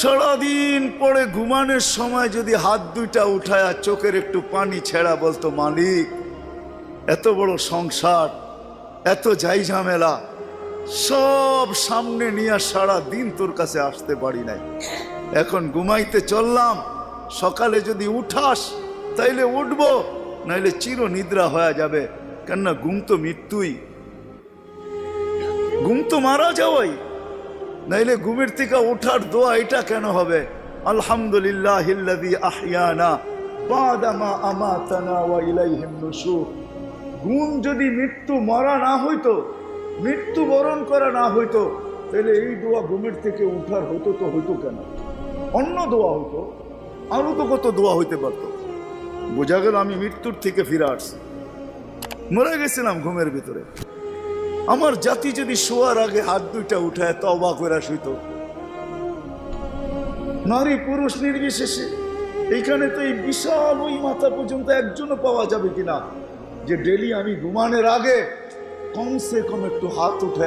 সারাদিন পরে ঘুমানোর সময় যদি হাত দুইটা উঠায় আর চোখের একটু পানি ছেড়া বলতো, মালিক এত বড় সংসার, এত যাই ঝামেলা সব সামনে নিয়ে সারা দিন তোর কাছে আসতে পারি নাই, এখন ঘুমাইতে চললাম, সকালে যদি উঠাস তাইলে উঠবো, নাইলে চির নিদ্রা হয়ে যাবে। কেননা ঘুম তো মৃত্যুই, ঘুম তো মারা যাওয়াই, নাইলে ঘুমের থেকে ওঠার দোয়া এটা কেন হবে? আলহামদুলিল্লাহিল্লাযী আহইয়ানা বাদা মা আমাতানা ওয়া ইলাইহিন নুশুর। ঘুম যদি মৃত্যু মরা না হইতো, মৃত্যু বরণ করা না হইতো, তাহলে এই দোয়া ঘুমের থেকে উঠার হতো তো হইতো কেন? অন্য দোয়া হইতো, আরো তো কত দোয়া হইতে পারতো। বোঝা গেল আমি মৃত্যুর থেকে ফিরে আসছি, মরে গেছিলাম ঘুমের ভিতরে। আমার জাতি যদি শোয়ার আগে হাত দুইটা উঠায় তওবা করে শুইত, নারী পুরুষ নির্বিশেষে, এইখানে তো এই বিশাল ওই মাথা পর্যন্ত একজনও পাওয়া যাবে কিনা যে ডেলি আমি ঘুমানোর আগে কমসে কম একটু হাত উঠায়